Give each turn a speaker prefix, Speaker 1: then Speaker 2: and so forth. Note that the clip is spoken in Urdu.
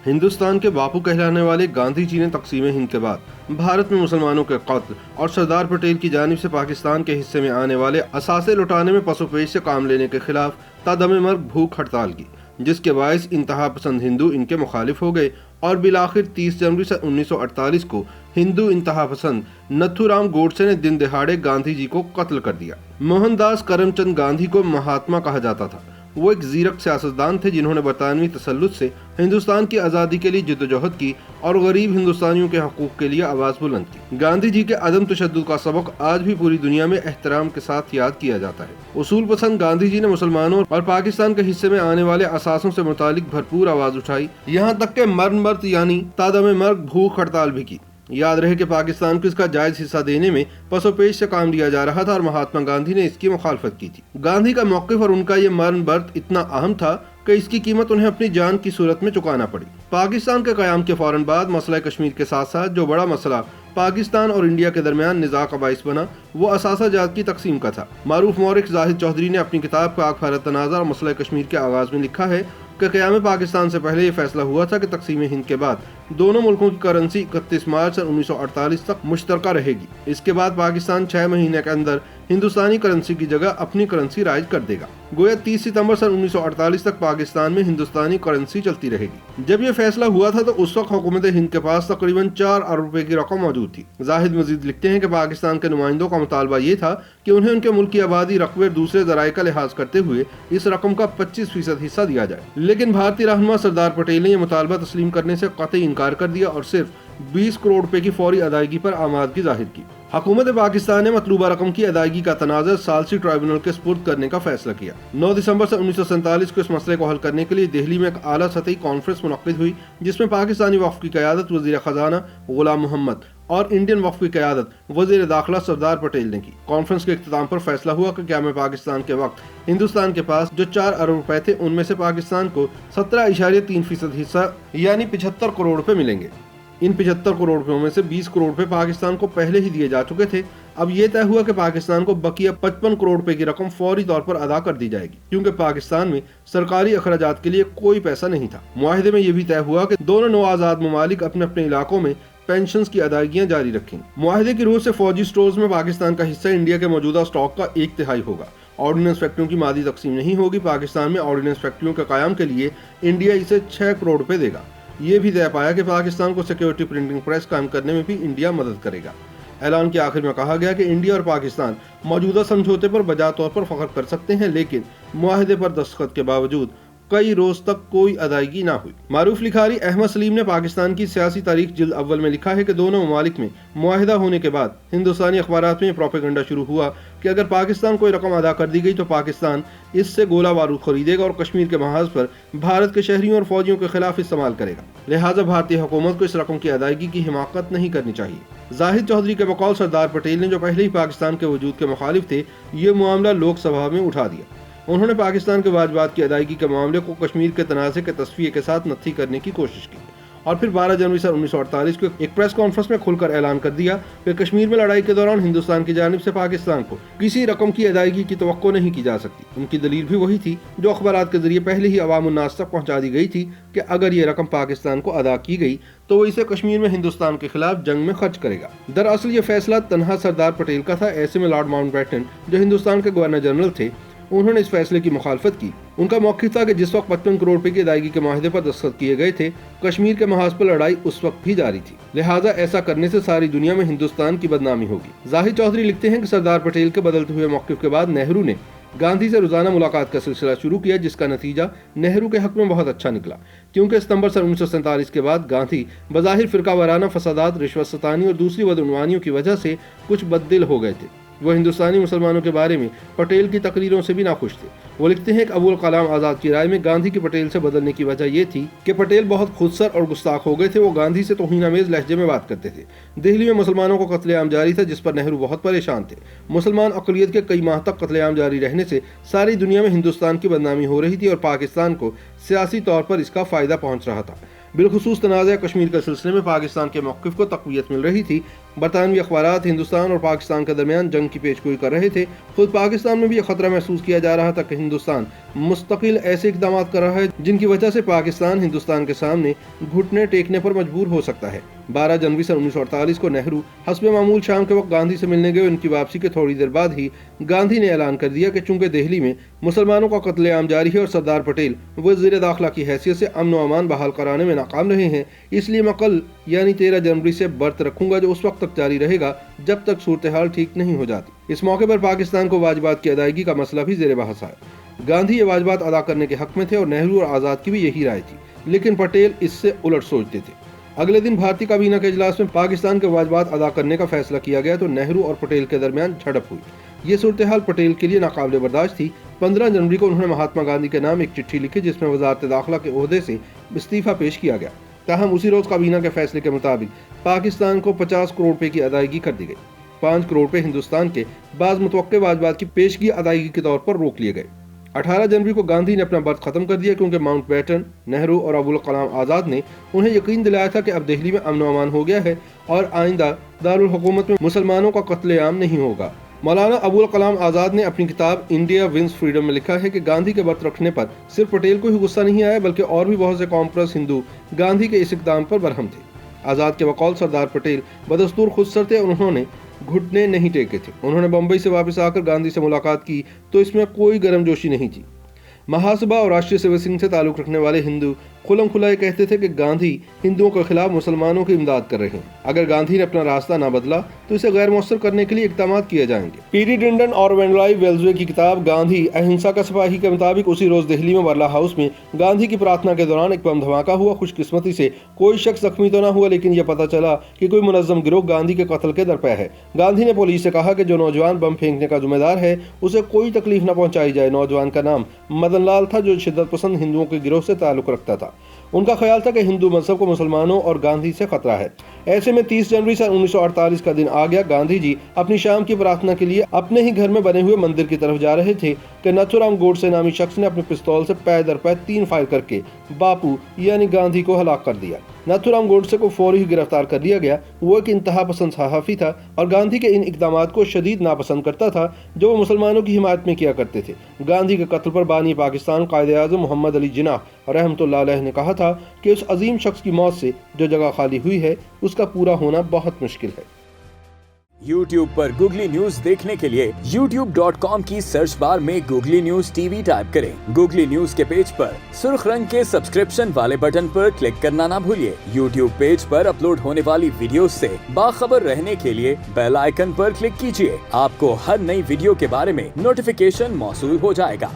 Speaker 1: ہندوستان کے باپو کہلانے والے گاندھی جی نے تقسیم ہند کے بعد بھارت میں مسلمانوں کے قتل اور سردار پٹیل کی جانب سے پاکستان کے حصے میں آنے والے اثاثے لوٹانے میں پس و پیش سے کام لینے کے خلاف تا دم مرگ بھوک ہڑتال کی، جس کے باعث انتہا پسند ہندو ان کے مخالف ہو گئے اور بالآخر 30 جنوری 1948 کو ہندو انتہا پسند نتھو رام گوڈسے نے دن دہاڑے گاندھی جی کو قتل کر دیا۔ موہن داس کرم چند گاندھی کو مہاتما کہا جاتا تھا۔ وہ ایک زیرک سیاستدان تھے جنہوں نے برطانوی تسلط سے ہندوستان کی آزادی کے لیے جدوجہد کی اور غریب ہندوستانیوں کے حقوق کے لیے آواز بلند کی۔ گاندھی جی کے عدم تشدد کا سبق آج بھی پوری دنیا میں احترام کے ساتھ یاد کیا جاتا ہے۔ اصول پسند گاندھی جی نے مسلمانوں اور پاکستان کے حصے میں آنے والے اثاثوں سے متعلق بھرپور آواز اٹھائی، یہاں تک کہ مرن برت یعنی تا دم مرگ بھوک ہڑتال بھی کی۔ یاد رہے کہ پاکستان کو اس کا جائز حصہ دینے میں پس و پیش سے کام لیا جا رہا تھا اور مہاتما گاندھی نے اس کی مخالفت کی تھی۔ گاندھی کا موقف اور ان کا یہ مرن برت اتنا اہم تھا کہ اس کی قیمت انہیں اپنی جان کی صورت میں چکانا پڑی۔ پاکستان کے قیام کے فوراً بعد مسئلہ کشمیر کے ساتھ ساتھ جو بڑا مسئلہ پاکستان اور انڈیا کے درمیان نزاع کا باعث بنا وہ اثاثہ جات کی تقسیم کا تھا۔ معروف مورخ زاہد چودھری نے اپنی کتاب پاک بھارت تنازع اور مسئلہ کشمیر کے آغاز میں لکھا ہے کہ قیام پاکستان سے پہلے یہ فیصلہ ہوا تھا کہ تقسیم ہند کے بعد دونوں ملکوں کی کرنسی 31 مارچ 1948 تک مشترکہ رہے گی۔ اس کے بعد پاکستان 6 مہینے کے اندر ہندوستانی کرنسی کی جگہ اپنی کرنسی رائج کر دے گا۔ گویا 30 ستمبر 1948 تک پاکستان میں ہندوستانی کرنسی چلتی رہے گی۔ جب یہ فیصلہ ہوا تھا تو اس وقت حکومت ہند کے پاس تقریباً 4 ارب روپے کی رقم موجود تھی۔ زاہد مزید لکھتے ہیں کہ پاکستان کے نمائندوں کا مطالبہ یہ تھا کہ انہیں ان کے ملک کی آبادی، رقبے اور دوسرے ذرائع کا لحاظ کرتے ہوئے اس رقم کا 25% حصہ دیا جائے، لیکن بھارتی رہنما سردار پٹیل نے یہ مطالبہ تسلیم کرنے سے قطعی انکار کر دیا اور صرف 20 کروڑ روپے کی فوری ادائیگی پر آمادگی ظاہر کی۔ حکومت پاکستان نے مطلوبہ رقم کی ادائیگی کا تنازع ثالثی ٹرائبیونل کے سپرد کرنے کا فیصلہ کیا۔ 9 دسمبر 1947 کو اس مسئلے کو حل کرنے کے لیے دہلی میں ایک اعلیٰ سطحی کانفرنس منعقد ہوئی، جس میں پاکستانی وفد کی قیادت وزیر خزانہ غلام محمد اور انڈین وفد کی قیادت وزیر داخلہ سردار پٹیل نے کی۔ کانفرنس کے اختتام پر فیصلہ ہوا کہ قیام پاکستان کے وقت ہندوستان کے پاس جو 4 ارب روپے تھے ان میں سے پاکستان کو 17.3% حصہ یعنی 75 کروڑ روپے ملیں گے۔ ان 75 کروڑ روپے میں سے 20 کروڑ روپے پاکستان کو پہلے ہی دیے جا چکے تھے۔ اب یہ طے ہوا کہ پاکستان کو بقیہ 55 کروڑ روپے کی رقم فوری طور پر ادا کر دی جائے گی، کیونکہ پاکستان میں سرکاری اخراجات کے لیے کوئی پیسہ نہیں تھا۔ معاہدے میں یہ بھی طے ہوا کہ دونوں نوآزاد ممالک اپنے اپنے علاقوں میں پینشنز کی ادائیگیاں جاری رکھیں۔ معاہدے کی روح سے فوجی سٹورز میں پاکستان کا حصہ انڈیا کے موجودہ سٹاک کا 1/3 ہوگا۔ آرڈیننس فیکٹریوں کی مادی تقسیم نہیں ہوگی۔ پاکستان میں آرڈیننس فیکٹریوں کے قیام کے لیے انڈیا اسے 6 کروڑ روپے دے گا۔ یہ بھی طے پایا کہ پاکستان کو سیکیورٹی پرنٹنگ پریس قائم کرنے میں بھی انڈیا مدد کرے گا۔ اعلان کے آخر میں کہا گیا کہ انڈیا اور پاکستان موجودہ سمجھوتے پر بجا طور پر فخر کر سکتے ہیں، لیکن معاہدے پر دستخط کے باوجود کئی روز تک کوئی ادائیگی نہ ہوئی۔ معروف لکھاری احمد سلیم نے پاکستان کی سیاسی تاریخ جلد اول میں لکھا ہے کہ دونوں ممالک میں معاہدہ ہونے کے بعد ہندوستانی اخبارات میں یہ پروپیگنڈا شروع ہوا کہ اگر پاکستان کو رقم ادا کر دی گئی تو پاکستان اس سے گولہ بارود خریدے گا اور کشمیر کے محاذ پر بھارت کے شہریوں اور فوجیوں کے خلاف استعمال کرے گا، لہٰذا بھارتی حکومت کو اس رقم کی ادائیگی کی حماقت نہیں کرنی چاہیے۔ زاہد چودھری کے بقول سردار پٹیل نے، جو پہلے ہی پاکستان کے وجود کے مخالف تھے، یہ معاملہ لوک سبھا میں اٹھا دیا۔ انہوں نے پاکستان کے واجبات کی ادائیگی کے معاملے کو کشمیر کے تنازع کے تصفیے کے ساتھ نتھی کرنے کی کوشش کی اور پھر 12 جنوری 1948 کو ایک پریس کانفرنس میں کھل کر اعلان کر دیا کہ کشمیر میں لڑائی کے دوران ہندوستان کی جانب سے پاکستان کو کسی رقم کی ادائیگی کی توقع نہیں کی جا سکتی۔ ان کی دلیل بھی وہی تھی جو اخبارات کے ذریعے پہلے ہی عوام الناس تک پہنچا دی گئی تھی کہ اگر یہ رقم پاکستان کو ادا کی گئی تو وہ اسے کشمیر میں ہندوستان کے خلاف جنگ میں خرچ کرے گا۔ دراصل یہ فیصلہ تنہا سردار پٹیل کا تھا۔ ایسے میں لارڈ ماؤنٹ بیٹن، جو ہندوستان کے گورنر جنرل تھے، انہوں نے اس فیصلے کی مخالفت کی۔ ان کا موقف تھا کہ جس وقت 55 کروڑ روپے کی ادائیگی کے معاہدے پر دستخط کیے گئے تھے، کشمیر کے محاذ پر لڑائی اس وقت بھی جاری تھی، لہٰذا ایسا کرنے سے ساری دنیا میں ہندوستان کی بدنامی ہوگی۔ زاہد چودھری لکھتے ہیں کہ سردار پٹیل کے بدلتے ہوئے موقف کے بعد نہرو نے گاندھی سے روزانہ ملاقات کا سلسلہ شروع کیا، جس کا نتیجہ نہرو کے حق میں بہت اچھا نکلا، کیونکہ ستمبر 1947 کے بعد گاندھی بظاہر فرقہ وارانہ فسادات، رشوت ستانی اور دوسری بدعنوانیوں کی وجہ سے کچھ بددل ہو گئے تھے۔ وہ ہندوستانی مسلمانوں کے بارے میں پٹیل کی تقریروں سے بھی ناخوش تھے۔ وہ لکھتے ہیں کہ ابوالکلام آزاد کی رائے میں گاندھی کی پٹیل سے بدلنے کی وجہ یہ تھی کہ پٹیل بہت خودسر اور گستاخ ہو گئے تھے۔ وہ گاندھی سے توہین آمیز لہجے میں بات کرتے تھے۔ دہلی میں مسلمانوں کو قتل عام جاری تھا، جس پر نہرو بہت پریشان تھے۔ مسلمان اقلیت کے کئی ماہ تک قتل عام جاری رہنے سے ساری دنیا میں ہندوستان کی بدنامی ہو رہی تھی اور پاکستان کو سیاسی طور پر اس کا فائدہ پہنچ رہا تھا۔ بالخصوص تنازع کشمیر کے سلسلے میں پاکستان کے موقف کو تقویت مل رہی تھی۔ برطانوی اخبارات ہندوستان اور پاکستان کے درمیان جنگ کی پیشگوئی کر رہے تھے۔ خود پاکستان میں بھی یہ خطرہ محسوس کیا جا رہا تھا کہ ہندوستان مستقل ایسے اقدامات کر رہا ہے جن کی وجہ سے پاکستان ہندوستان کے سامنے گھٹنے ٹیکنے پر مجبور ہو سکتا ہے۔ 12 جنوری سن 1948 کو نہرو حسب معمول شام کے وقت گاندھی سے ملنے گئے۔ ان کی واپسی کے تھوڑی دیر بعد ہی گاندھی نے اعلان کر دیا کہ چونکہ دہلی میں مسلمانوں کا قتل عام جاری ہے اور سردار پٹیل وزیر داخلہ کی حیثیت سے امن و امان بحال کرانے میں ناکام رہے ہیں، اس لیے میں کل یعنی 13 جنوری سے برت رکھوں گا جو اس وقت تک جاری رہے گا جب تک صورتحال ٹھیک نہیں ہو جاتی۔ اس موقع پر پاکستان کو واجبات کی ادائیگی کا مسئلہ بھی زیر بحث ہے۔ گاندھی یہ واجبات ادا کرنے کے حق میں تھے اور نہرو اور آزاد کی بھی یہی رائے تھی، لیکن پٹیل اس سے الٹ سوچتے تھے۔ اگلے دن بھارتی کابینہ کے اجلاس میں پاکستان کے واجبات ادا کرنے کا فیصلہ کیا گیا تو نہرو اور پٹیل کے درمیان جھڑپ ہوئی۔ یہ صورتحال پٹیل کے لیے ناقابل برداشت تھی۔ 15 جنوری کو انہوں نے مہاتما گاندھی کے نام ایک چٹھی لکھی جس میں وزارت داخلہ کے عہدے سے استعفیٰ پیش کیا گیا۔ تاہم اسی روز کابینہ کے فیصلے کے مطابق پاکستان کو 50 کروڑ روپے کی ادائیگی کر دی گئی۔ 5 کروڑ روپے ہندوستان کے بعض متوقع واجبات کی پیشگی ادائیگی کے طور پر روک لیے گئے۔ 18 جنوری کو گاندھی نے اپنا برت ختم کر دیا کیونکہ ماؤنٹ بیٹن، نہرو اور ابوالکلام آزاد نے انہیں یقین دلایا تھا کہ اب دہلی میں امن و امان ہو گیا ہے اور آئندہ دارالحکومت میں مسلمانوں کا قتل عام نہیں ہوگا۔ مولانا ابوالکلام آزاد نے اپنی کتاب انڈیا ونز فریڈم میں لکھا ہے کہ گاندھی کے برت رکھنے پر صرف پٹیل کو ہی غصہ نہیں آیا بلکہ اور بھی بہت سے قوم پرست ہندو گاندھی کے اس اقدام پر برہم تھے۔ آزاد کے بقول سردار پٹیل بدستور خود سر تھے اور انہوں نے گھٹنے نہیں ٹیکے تھے۔ انہوں نے بمبئی سے واپس آ کر گاندھی سے ملاقات کی تو اس میں کوئی گرم جوشی نہیں تھی۔ مہاسبھا اور راشٹریہ سیوا سنگھ سے تعلق رکھنے والے ہندو کھلم کھلا یہ کہتے تھے کہ گاندھی ہندوؤں کے خلاف مسلمانوں کی امداد کر رہے ہیں۔ اگر گاندھی نے اپنا راستہ نہ بدلا تو اسے غیر مؤثر کرنے کے لیے اقدامات کیے جائیں گے۔ پی ڈی ڈنڈن اور وینڈلائی ویلزوے کی کتاب گاندھی اہنسا کا سپاہی کے مطابق اسی روز دہلی میں برلا ہاؤس میں گاندھی کی پرارتھنا کے دوران ایک بم دھماکہ ہوا۔ خوش قسمتی سے کوئی شخص زخمی تو نہ ہوا لیکن یہ پتہ چلا کہ کوئی منظم گروہ گاندھی کے قتل کے درپے ہے۔ گاندھی نے پولیس سے کہا کہ جو نوجوان بم پھینکنے کا ذمہ دار ہے اسے کوئی تکلیف نہ پہنچائی جائے۔ نوجوان کا نام مدن لال تھا جو شدت پسند ہندوؤں کے گروہ سے تعلق رکھتا تھا۔ ان کا خیال تھا کہ ہندو مذہب کو مسلمانوں اور گاندھی سے خطرہ ہے۔ ایسے میں 30 جنوری سن 1948 کا دن آ گیا۔ گاندھی جی اپنی شام کی پرارتھنا کے لیے اپنے ہی گھر میں بنے ہوئے مندر کی طرف جا رہے تھے کہ ناتھورام گوڈسے نامی شخص نے اپنے پستول سے پے در پے 3 فائر کر کے باپو یعنی گاندھی کو ہلاک کر دیا۔ ناتھورام گوڈسے کو فوری گرفتار کر لیا گیا۔ وہ ایک انتہا پسند صحافی تھا اور گاندھی کے ان اقدامات کو شدید ناپسند کرتا تھا جو وہ مسلمانوں کی حمایت میں کیا کرتے تھے۔ گاندھی کے قتل پر بانی پاکستان قائد اعظم محمد علی جناح رحمۃ اللہ علیہ نے کہا تھا کہ اس عظیم شخص کی موت سے جو جگہ خالی ہوئی ہے اس کا پورا ہونا بہت مشکل ہے۔
Speaker 2: YouTube پر گوگلی نیوز دیکھنے کے لیے youtube.com کی سرچ بار میں googly news T V type کریں۔ گوگلی نیوز کے پیج پر سرخ رنگ کے سبسکرپشن والے بٹن پر کلک کرنا نہ بھولیے۔ YouTube پیج پر اپلوڈ ہونے والی ویڈیوز سے باخبر رہنے کے لیے بیل آئیکن پر کلک کیجیے۔ آپ کو ہر نئی ویڈیو کے بارے میں نوٹیفیکیشن موصول ہو جائے گا۔